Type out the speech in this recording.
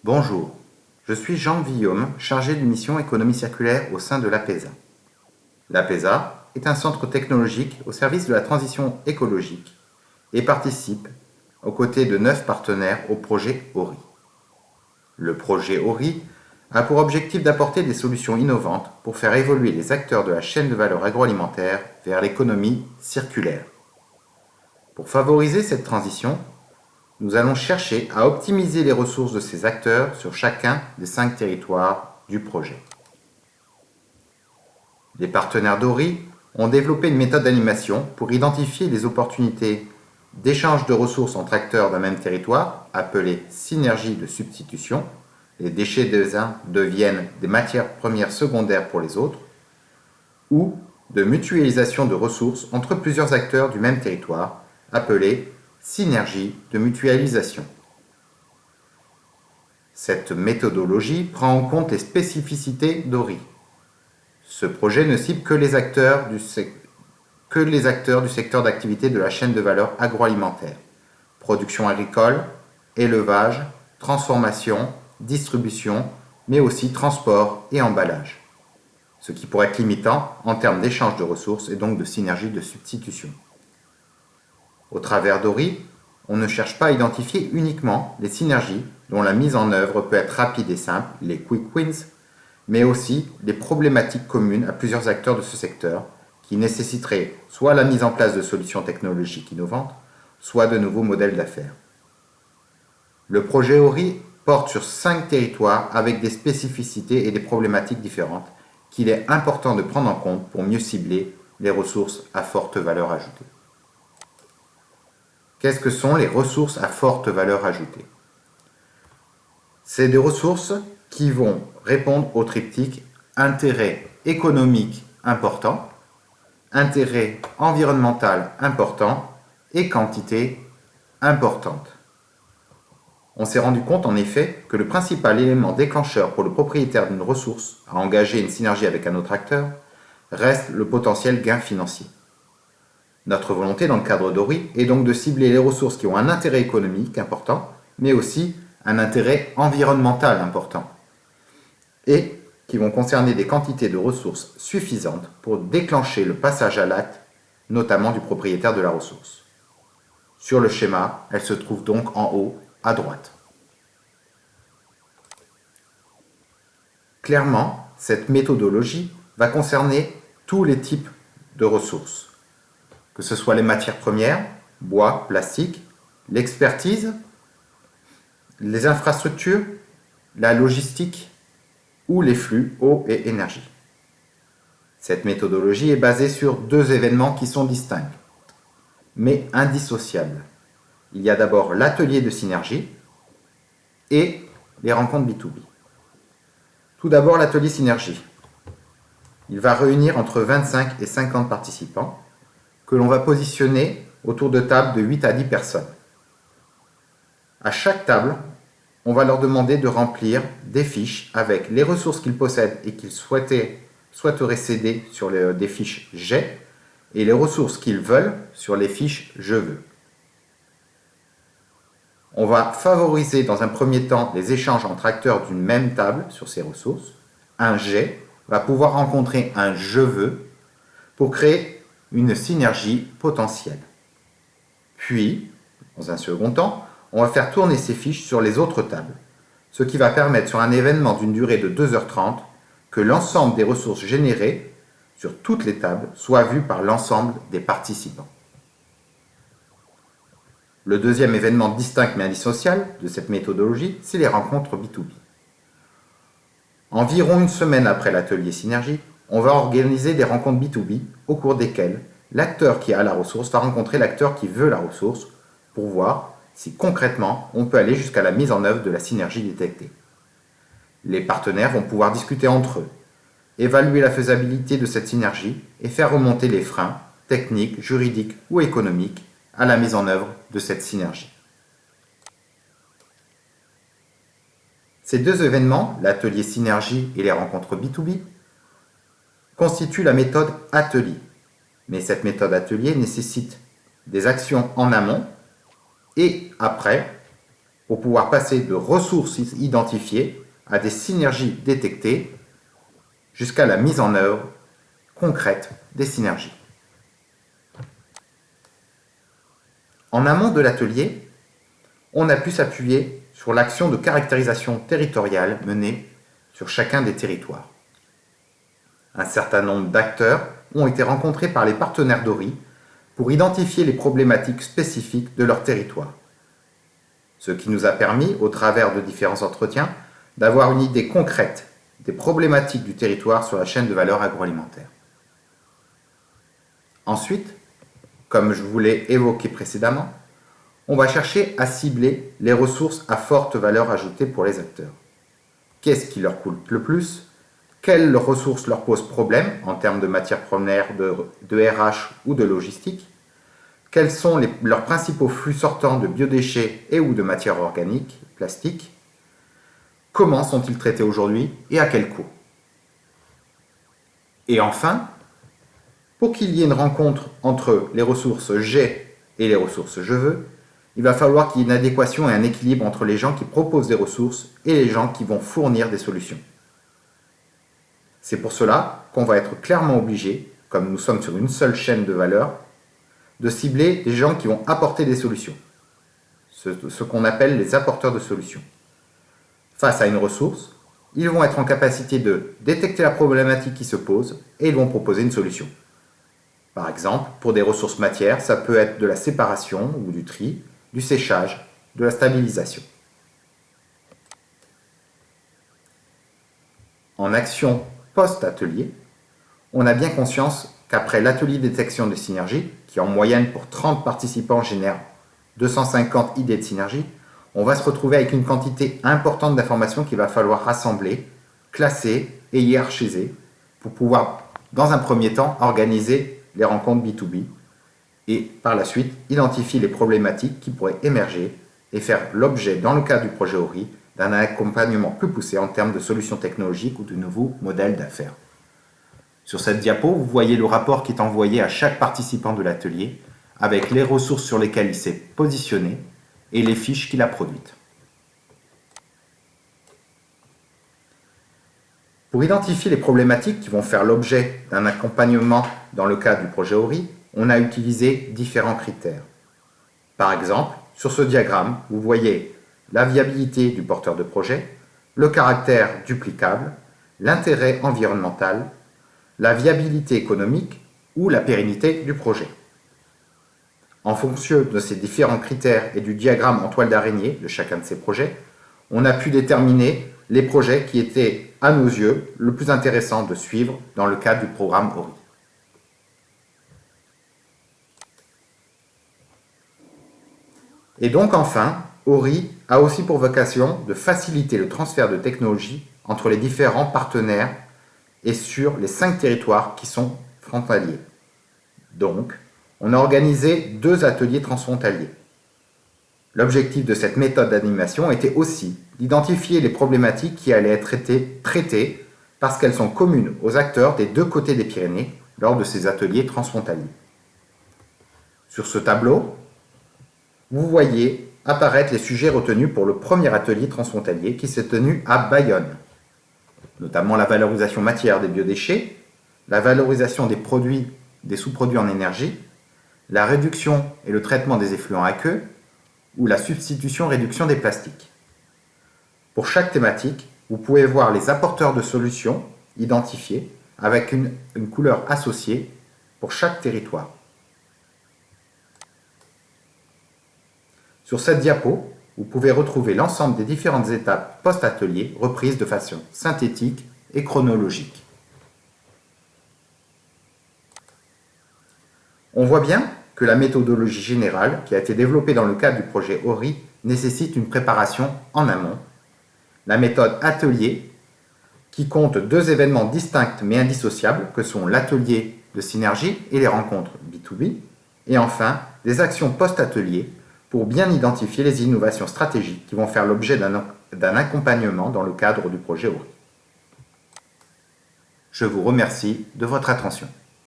Bonjour, je suis Jean Guillaume, chargé de mission économie circulaire au sein de l'APESA. L'APESA est un centre technologique au service de la transition écologique et participe, aux côtés de 9 partenaires, au projet ORI. Le projet ORI a pour objectif d'apporter des solutions innovantes pour faire évoluer les acteurs de la chaîne de valeur agroalimentaire vers l'économie circulaire. Pour favoriser cette transition, nous allons chercher à optimiser les ressources de ces acteurs sur chacun des 5 territoires du projet. Les partenaires d'ORI ont développé une méthode d'animation pour identifier les opportunités d'échange de ressources entre acteurs d'un même territoire, appelée synergie de substitution. Les déchets des uns deviennent des matières premières secondaires pour les autres, ou de mutualisation de ressources entre plusieurs acteurs du même territoire, appelée synergie de mutualisation. Cette méthodologie prend en compte les spécificités d'ORI. Ce projet ne cible que les acteurs du secteur d'activité de la chaîne de valeur agroalimentaire, production agricole, élevage, transformation, distribution, mais aussi transport et emballage, ce qui pourrait être limitant en termes d'échange de ressources et donc de synergie de substitution. Au travers d'ORI, on ne cherche pas à identifier uniquement les synergies dont la mise en œuvre peut être rapide et simple, les quick wins, mais aussi les problématiques communes à plusieurs acteurs de ce secteur qui nécessiteraient soit la mise en place de solutions technologiques innovantes, soit de nouveaux modèles d'affaires. Le projet ORI porte sur 5 territoires avec des spécificités et des problématiques différentes qu'il est important de prendre en compte pour mieux cibler les ressources à forte valeur ajoutée. Qu'est-ce que sont les ressources à forte valeur ajoutée? C'est des ressources qui vont répondre au triptyque intérêt économique important, intérêt environnemental important et quantité importante. On s'est rendu compte en effet que le principal élément déclencheur pour le propriétaire d'une ressource à engager une synergie avec un autre acteur reste le potentiel gain financier. Notre volonté dans le cadre d'ORI est donc de cibler les ressources qui ont un intérêt économique important, mais aussi un intérêt environnemental important, et qui vont concerner des quantités de ressources suffisantes pour déclencher le passage à l'acte, notamment du propriétaire de la ressource. Sur le schéma, elle se trouve donc en haut, à droite. Clairement, cette méthodologie va concerner tous les types de ressources, que ce soit les matières premières, bois, plastique, l'expertise, les infrastructures, la logistique ou les flux, eau et énergie. Cette méthodologie est basée sur 2 événements qui sont distincts, mais indissociables. Il y a d'abord l'atelier de synergie et les rencontres B2B. Tout d'abord, l'atelier synergie. Il va réunir entre 25 et 50 participants que l'on va positionner autour de tables de 8 à 10 personnes. À chaque table, on va leur demander de remplir des fiches avec les ressources qu'ils possèdent et qu'ils souhaiteraient céder sur des fiches j'ai et les ressources qu'ils veulent sur les fiches je veux. On va favoriser dans un premier temps les échanges entre acteurs d'une même table sur ces ressources. Un j'ai va pouvoir rencontrer un je veux pour créer une synergie potentielle. Puis, dans un second temps, on va faire tourner ces fiches sur les autres tables, ce qui va permettre sur un événement d'une durée de 2h30 que l'ensemble des ressources générées sur toutes les tables soit vu par l'ensemble des participants. Le deuxième événement distinct mais indissociable de cette méthodologie, c'est les rencontres B2B. Environ une semaine après l'atelier synergie, on va organiser des rencontres B2B au cours desquelles l'acteur qui a la ressource va rencontrer l'acteur qui veut la ressource pour voir si concrètement on peut aller jusqu'à la mise en œuvre de la synergie détectée. Les partenaires vont pouvoir discuter entre eux, évaluer la faisabilité de cette synergie et faire remonter les freins techniques, juridiques ou économiques à la mise en œuvre de cette synergie. Ces 2 événements, l'atelier synergie et les rencontres B2B, constituent la méthode atelier. Mais cette méthode atelier nécessite des actions en amont et après pour pouvoir passer de ressources identifiées à des synergies détectées jusqu'à la mise en œuvre concrète des synergies. En amont de l'atelier, on a pu s'appuyer sur l'action de caractérisation territoriale menée sur chacun des territoires. Un certain nombre d'acteurs ont été rencontrés par les partenaires d'ORI pour identifier les problématiques spécifiques de leur territoire. Ce qui nous a permis, au travers de différents entretiens, d'avoir une idée concrète des problématiques du territoire sur la chaîne de valeur agroalimentaire. Ensuite, comme je vous l'ai évoqué précédemment, on va chercher à cibler les ressources à forte valeur ajoutée pour les acteurs. Qu'est-ce qui leur coûte le plus? Quelles ressources leur posent problème en termes de matières premières, de RH ou de logistique? Quels sont leurs principaux flux sortants de biodéchets et ou de matières organiques, plastiques? Comment sont-ils traités aujourd'hui et à quel coût? Et enfin, pour qu'il y ait une rencontre entre les ressources j'ai et les ressources je veux, il va falloir qu'il y ait une adéquation et un équilibre entre les gens qui proposent des ressources et les gens qui vont fournir des solutions. C'est pour cela qu'on va être clairement obligé, comme nous sommes sur une seule chaîne de valeur, de cibler les gens qui vont apporter des solutions, ce qu'on appelle les apporteurs de solutions. Face à une ressource, ils vont être en capacité de détecter la problématique qui se pose et ils vont proposer une solution. Par exemple, pour des ressources matières, ça peut être de la séparation ou du tri, du séchage, de la stabilisation. En action post-atelier, on a bien conscience qu'après l'atelier détection de synergie, qui en moyenne pour 30 participants génère 250 idées de synergie, on va se retrouver avec une quantité importante d'informations qu'il va falloir rassembler, classer et hiérarchiser pour pouvoir, dans un premier temps, organiser les rencontres B2B et par la suite identifier les problématiques qui pourraient émerger et faire l'objet, dans le cadre du projet ORI, d'un accompagnement plus poussé en termes de solutions technologiques ou de nouveaux modèles d'affaires. Sur cette diapo, vous voyez le rapport qui est envoyé à chaque participant de l'atelier avec les ressources sur lesquelles il s'est positionné et les fiches qu'il a produites. Pour identifier les problématiques qui vont faire l'objet d'un accompagnement dans le cadre du projet ORI, on a utilisé différents critères. Par exemple, sur ce diagramme, vous voyez la viabilité du porteur de projet, le caractère duplicable, l'intérêt environnemental, la viabilité économique ou la pérennité du projet. En fonction de ces différents critères et du diagramme en toile d'araignée de chacun de ces projets, on a pu déterminer les projets qui étaient, à nos yeux, le plus intéressant de suivre dans le cadre du programme ORI. Et donc enfin, ORI a aussi pour vocation de faciliter le transfert de technologies entre les différents partenaires et sur les 5 territoires qui sont frontaliers. Donc, on a organisé 2 ateliers transfrontaliers. L'objectif de cette méthode d'animation était aussi d'identifier les problématiques qui allaient être traitées parce qu'elles sont communes aux acteurs des 2 côtés des Pyrénées lors de ces ateliers transfrontaliers. Sur ce tableau, vous voyez apparaître les sujets retenus pour le premier atelier transfrontalier qui s'est tenu à Bayonne, notamment la valorisation matière des biodéchets, la valorisation des sous-produits en énergie, la réduction et le traitement des effluents aqueux ou la substitution-réduction des plastiques. Pour chaque thématique, vous pouvez voir les apporteurs de solutions identifiés avec une couleur associée pour chaque territoire. Sur cette diapo, vous pouvez retrouver l'ensemble des différentes étapes post-atelier reprises de façon synthétique et chronologique. On voit bien que la méthodologie générale qui a été développée dans le cadre du projet ORI nécessite une préparation en amont. La méthode atelier, qui compte 2 événements distincts mais indissociables, que sont l'atelier de synergie et les rencontres B2B, et enfin des actions post-atelier pour bien identifier les innovations stratégiques qui vont faire l'objet d'un accompagnement dans le cadre du projet ORI. Je vous remercie de votre attention.